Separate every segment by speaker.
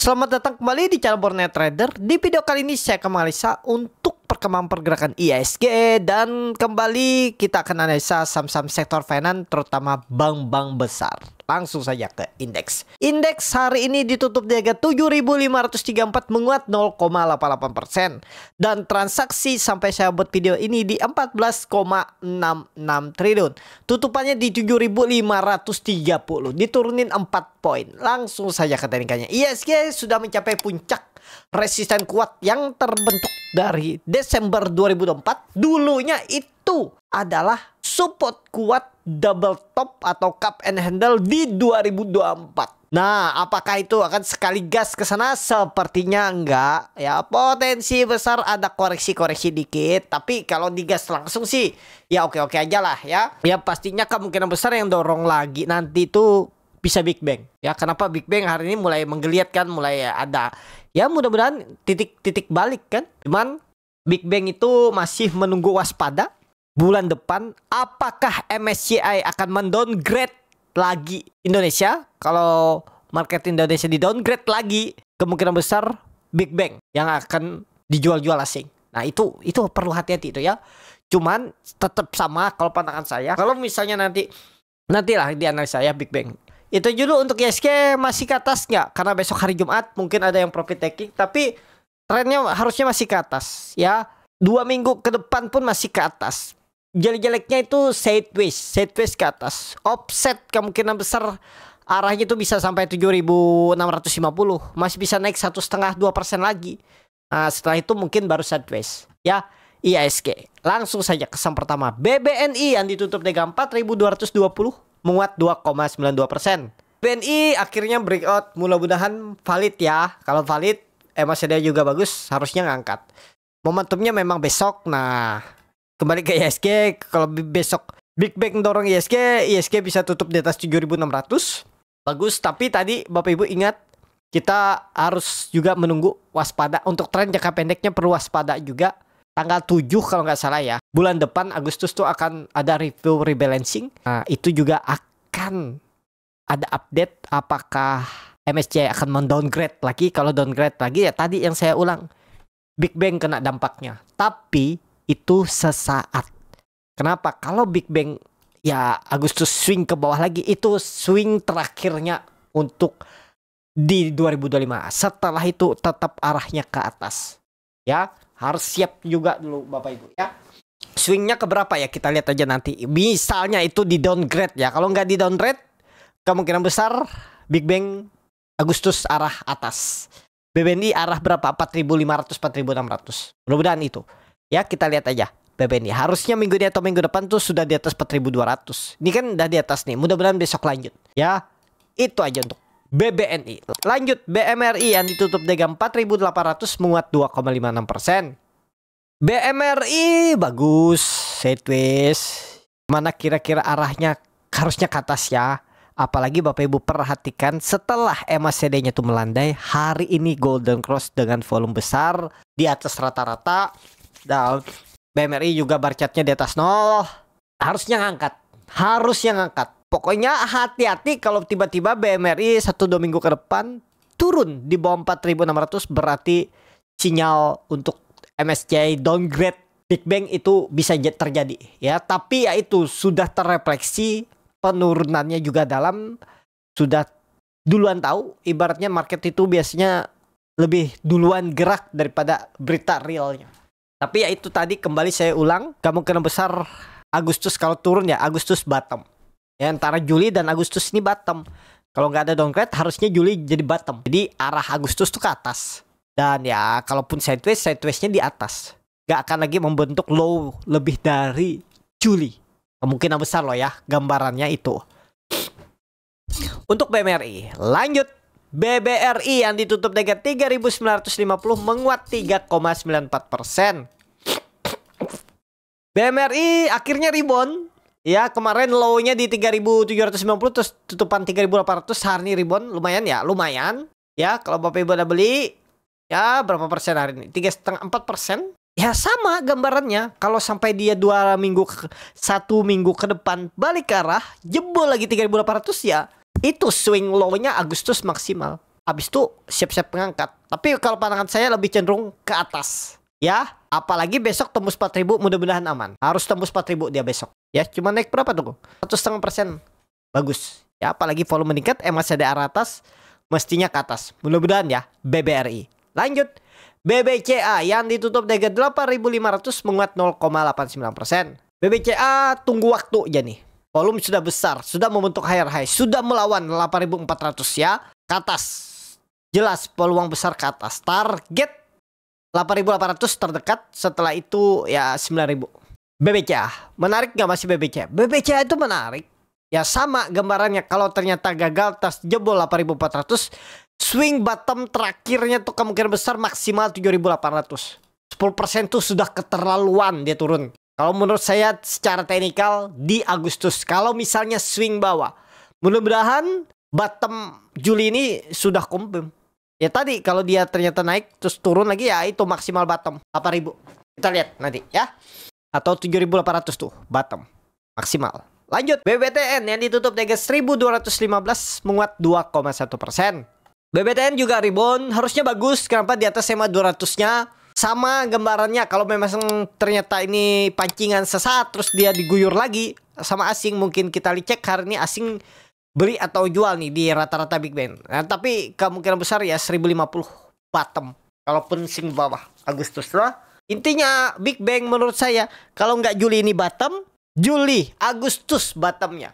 Speaker 1: Selamat datang kembali di channel Borneo Trader. Di video kali ini saya akan menganalisa untuk perkembangan pergerakan IHSG dan kembali kita akan analisa saham-saham sektor finance terutama bank-bank besar. Langsung saja ke indeks. Indeks hari ini ditutup di harga 7.534 menguat 0,88% dan transaksi sampai saya buat video ini di 14,66 triliun. Tutupannya di 7.530, diturunin 4 poin. Langsung saja ke teknikannya. IHSG sudah mencapai puncak resisten kuat yang terbentuk dari Desember 2024. Dulunya itu adalah support kuat double top atau cup and handle di 2024. Nah, apakah itu akan sekali gas ke sana? Sepertinya enggak. Ya, potensi besar ada koreksi-koreksi dikit, tapi kalau digas langsung sih ya oke-oke aja lah ya. Ya pastinya kemungkinan besar yang dorong lagi nanti itu bisa Big Bang. Ya, kenapa Big Bang hari ini mulai menggeliat kan, mulai ada. Ya, mudah-mudahan titik-titik balik kan. Cuman Big Bang itu masih menunggu waspada. Bulan depan apakah MSCI akan mendowngrade lagi Indonesia? Kalau market Indonesia di downgrade lagi, kemungkinan besar Big Bang yang akan dijual-jual asing. Nah, itu perlu hati-hati itu ya. Cuman tetap sama kalau pandangan saya. Kalau misalnya nantilah dianalisa ya Big Bang. Itu dulu untuk IHSG masih ke atas nggak? Karena besok hari Jumat mungkin ada yang profit taking, tapi trennya harusnya masih ke atas ya. 2 minggu ke depan pun masih ke atas. Jelek-jeleknya itu sideways ke atas. Offset kemungkinan besar arahnya itu bisa sampai 7.650. Masih bisa naik 1,5-2% lagi. Nah, setelah itu mungkin baru sideways ya. IHSG. Langsung saja ke saham pertama, BBNI yang ditutup di 4.220 menguat 2,92%. BNI akhirnya breakout, mudah-mudahan valid ya. Kalau valid MACD juga bagus, harusnya ngangkat. Momentumnya memang besok. Nah, kembali ke IHSG, kalau besok Big Bang dorong IHSG bisa tutup di atas 7.600. Bagus, tapi tadi Bapak Ibu ingat, kita harus juga menunggu waspada. Untuk tren jangka pendeknya perlu waspada juga. Tanggal 7 kalau nggak salah ya. Bulan depan Agustus tuh akan ada review rebalancing. Nah, itu juga akan ada update apakah MSCI akan mendowngrade lagi. Kalau downgrade lagi ya tadi yang saya ulang, Big Bang kena dampaknya. Tapi itu sesaat. Kenapa? Kalau Big Bang ya Agustus swing ke bawah lagi, itu swing terakhirnya untuk di 2025. Setelah itu tetap arahnya ke atas. Ya, harus siap juga dulu Bapak Ibu ya. Swingnya ke berapa ya? Kita lihat aja nanti. Misalnya itu di downgrade ya. Kalau nggak di downgrade, kemungkinan besar Big Bang Agustus arah atas. BBNI arah berapa? 4.500, 4.600. Mudah-mudahan itu. Ya, kita lihat aja BBNI. Harusnya minggu ini atau minggu depan tuh sudah di atas 4.200. Ini kan udah di atas nih. Mudah-mudahan besok lanjut. Ya, itu aja untuk BBNI. Lanjut BMRI yang ditutup di 4.800 menguat 2,56%. BMRI bagus, sideways. Mana kira-kira arahnya harusnya ke atas ya. Apalagi Bapak Ibu perhatikan setelah MACD-nya tuh melandai, hari ini golden cross dengan volume besar di atas rata-rata. Dan BMRI juga bar chartnya di atas 0. Harusnya ngangkat. Pokoknya hati-hati kalau tiba-tiba BMRI 1-2 minggu ke depan turun di bawah 4.600, berarti sinyal untuk MSCI downgrade Big Bang itu bisa terjadi ya. Tapi ya itu sudah terrefleksi, penurunannya juga dalam, sudah duluan tahu. Ibaratnya market itu biasanya lebih duluan gerak daripada berita realnya. Tapi ya itu tadi kembali saya ulang, kemungkinan besar Agustus kalau turun ya Agustus bottom. Ya, antara Juli dan Agustus ini bottom. Kalau nggak ada downgrade harusnya Juli jadi bottom. Jadi arah Agustus tuh ke atas. Dan ya kalaupun sidewaysnya di atas. Nggak akan lagi membentuk low lebih dari Juli. Kemungkinan besar loh ya gambarannya itu. Untuk BMRI lanjut. BBRI yang ditutup dengan 3.950 menguat 3,94%. BMRI akhirnya rebound. Ya, kemarin low-nya di 3.790 terus tutupan 3.800, hari ini rebound lumayan ya, Ya, kalau Bapak Ibu ada beli ya berapa persen hari ini? 3,5-4%. Ya sama gambarannya. Kalau sampai dia 1 minggu ke depan balik ke arah, jebol lagi 3.800 ya. Itu swing low-nya Agustus maksimal. habis itu siap-siap mengangkat. Tapi kalau pandangan saya lebih cenderung ke atas. Ya, apalagi besok tembus 4.000, mudah-mudahan aman. Harus tembus 4.000 dia besok. Ya, cuma naik berapa tuh? 1,5%. Bagus. Ya, apalagi volume meningkat, MACD arah atas, mestinya ke atas. Mudah-mudahan ya, BBRI. Lanjut. BBCA yang ditutup di 8.500 menguat 0,89%. BBCA tunggu waktu aja nih. Volume sudah besar, sudah membentuk higher high, sudah melawan 8.400 ya. Ke atas. Jelas peluang besar ke atas. Target 8.800 terdekat, setelah itu ya 9.000. BBCA, menarik nggak masih BBCA? BBCA itu menarik. Ya sama gambarannya, kalau ternyata gagal tas jebol 8.400, swing bottom terakhirnya tuh kemungkinan besar maksimal 7.800. 10% tuh sudah keterlaluan dia turun. Kalau menurut saya secara teknikal di Agustus, kalau misalnya swing bawah, mudah-mudahan bottom Juli ini sudah confirm. Ya tadi kalau dia ternyata naik terus turun lagi ya itu maksimal bottom 8.000. Kita lihat nanti ya. Atau 7.800 tuh bottom maksimal. Lanjut, BBTN yang ditutup di 1.215 menguat 2,1%. BBTN juga rebound, harusnya bagus. Kenapa di atas SMA 200-nya? Sama gambarannya, kalau memang ternyata ini pancingan sesaat terus dia diguyur lagi sama asing, mungkin kita cek hari ini asing beli atau jual nih di rata-rata Big Bang. Nah, tapi kemungkinan besar ya 1050 bottom. Kalaupun sing bawah Agustus lah. Intinya Big Bang menurut saya kalau nggak Juli ini bottom, Juli, Agustus bottomnya.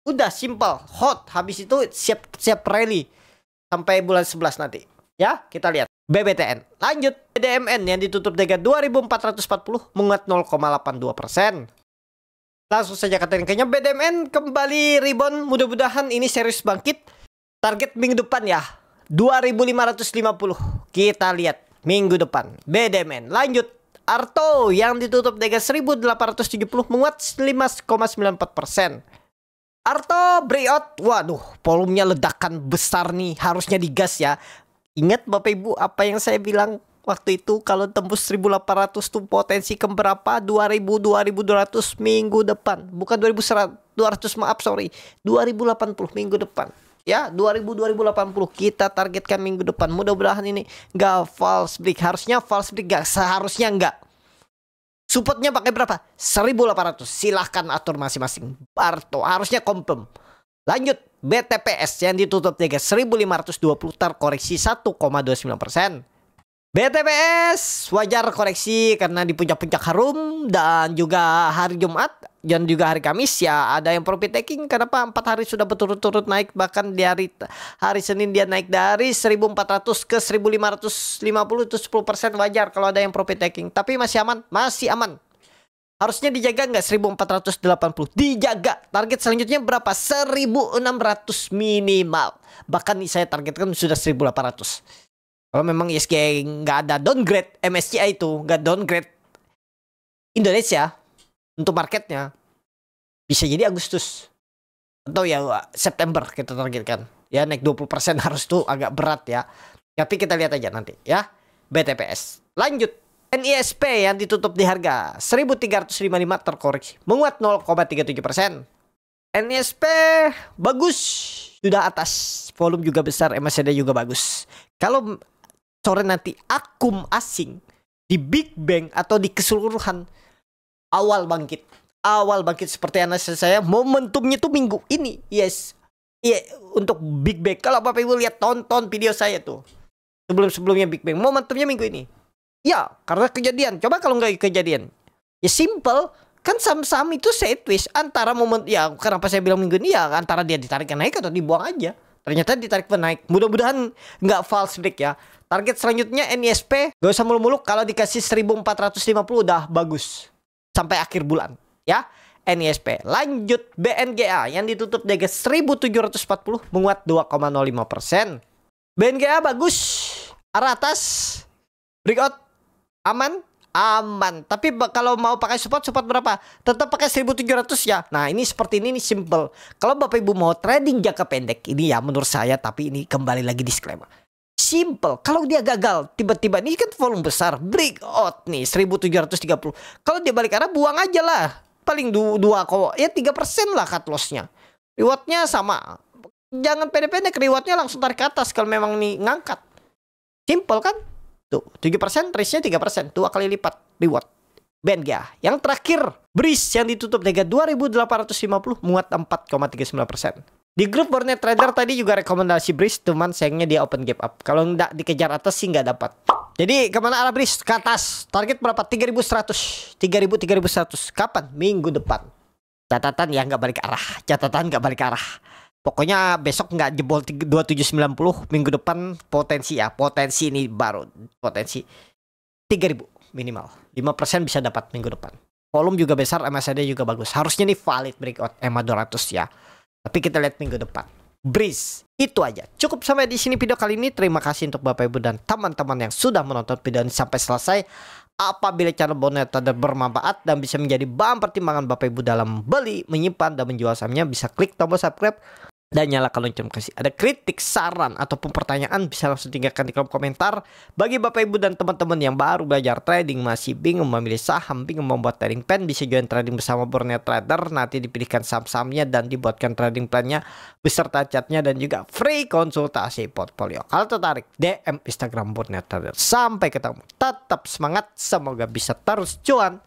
Speaker 1: Udah simple, hot. Habis itu siap rally sampai bulan 11 nanti. Ya, kita lihat. BBTN. Lanjut, BDMN yang ditutup dengan 2.440 menguat 0,82%. Langsung saja katain kayaknya BDMN kembali rebound. Mudah-mudahan ini serius bangkit. Target minggu depan ya 2.550. Kita lihat minggu depan BDMN. Lanjut, Arto yang ditutup dengan 1.870 menguat 5,94%. Arto breakout. Waduh, volumenya ledakan besar nih. Harusnya digas ya. Ingat Bapak Ibu apa yang saya bilang waktu itu, kalau tembus 1.800 tuh potensi ke berapa? 2.000, 2.200 minggu depan. Bukan 2.200, maaf sorry. 2.080 minggu depan. Ya, 2.000, 2.080 kita targetkan minggu depan. Mudah-mudahan ini nggak false break. Harusnya false break, nggak, seharusnya nggak. Supportnya pakai berapa? 1.800. Silahkan atur masing-masing. Arto harusnya confirm. Lanjut, BTPS yang ditutup di 1.520 terkoreksi 1,29%. BTPS wajar koreksi karena di puncak-puncak harum dan juga hari Jumat dan juga hari Kamis ya ada yang profit taking. Kenapa 4 hari sudah berturut-turut naik, bahkan di hari Senin dia naik dari 1.400 ke 1.550 itu 10% wajar kalau ada yang profit taking. Tapi masih aman, masih aman. Harusnya dijaga nggak 1.480? Dijaga. Target selanjutnya berapa? 1.600 minimal. Bahkan saya targetkan sudah 1.800. Kalau memang ISG nggak ada downgrade, MSCI itu nggak downgrade Indonesia untuk marketnya, bisa jadi Agustus atau ya September kita targetkan. Ya naik 20% harus tuh agak berat ya. Tapi kita lihat aja nanti ya. BTPS. Lanjut. NISP yang ditutup di harga 1.355 terkoreksi menguat 0,37%. NISP bagus, sudah atas, volume juga besar, MACD juga bagus. Kalau sore nanti akum asing di Big Bang atau di keseluruhan awal bangkit seperti analisa saya, momentumnya tuh minggu ini. Yes. Iya, untuk Big Bang. Kalau Bapak Ibu lihat, tonton video saya tuh sebelum-sebelumnya Big Bang, momentumnya minggu ini. Ya, karena kejadian. Coba kalau nggak kejadian. Ya simple. Kan saham-saham itu sideways. Antara momen, ya kenapa saya bilang minggu ini ya, antara dia ditarik naik atau dibuang aja. Ternyata ditarik naik. Mudah-mudahan nggak false break ya. Target selanjutnya NISP. Gak usah mulu-mulu. Kalau dikasih 1.450 udah bagus. Sampai akhir bulan. Ya, NISP. Lanjut BNGA yang ditutup di 1.740 menguat 2,05%. BNGA bagus. Arah atas. Breakout. Aman? Aman. Tapi kalau mau pakai support berapa? Tetap pakai 1.700 ya. Nah ini seperti ini simple. Kalau Bapak Ibu mau trading jangka pendek, ini ya menurut saya, tapi ini kembali lagi disclaimer. Simple. Kalau dia gagal, tiba-tiba ini kan volume besar, breakout nih 1.730. Kalau dia balik arah, buang aja lah. Paling 3% lah cut lossnya. Rewardnya sama. Jangan pendek-pendek, rewardnya langsung tarik ke atas kalau memang nih ngangkat. Simple kan? Tuh, 7%, risknya 3%, 2 kali lipat reward. BNGA. Yang terakhir, Breeze yang ditutup harga 2.850 muat 4,39%. Di grup Bornet Trader tadi juga rekomendasi Breeze, cuman sayangnya dia open gap up. Kalau nggak dikejar atas sih nggak dapat. Jadi kemana arah Breeze? Ke atas. Target berapa? 3.100. 3.100. Kapan? Minggu depan. Catatan ya nggak balik arah. Catatan nggak balik arah. Pokoknya besok nggak jebol 2790. Minggu depan potensi ya. Potensi ini baru. Potensi 3.000 minimal. 5% bisa dapat minggu depan. Volume juga besar, MACD juga bagus. Harusnya nih valid breakout EMA 200 ya. Tapi kita lihat minggu depan. Breeze. Itu aja. Cukup sampai di sini video kali ini. Terima kasih untuk Bapak Ibu dan teman-teman yang sudah menonton video ini sampai selesai. Apabila channel Bornet Trader bermanfaat dan bisa menjadi bahan pertimbangan Bapak Ibu dalam beli, menyimpan, dan menjual sahamnya, bisa klik tombol subscribe dan nyalakan lonceng notifikasi. Ada kritik, saran, ataupun pertanyaan bisa langsung tinggalkan di kolom komentar. Bagi Bapak Ibu dan teman-teman yang baru belajar trading, masih bingung memilih saham, bingung membuat trading plan, bisa join trading bersama Bornet Trader. Nanti dipilihkan saham-sahamnya dan dibuatkan trading plannya beserta chartnya dan juga free konsultasi portfolio. Kalau tertarik, DM Instagram Bornet Trader. Sampai ketemu. Tetap semangat, semoga bisa terus cuan.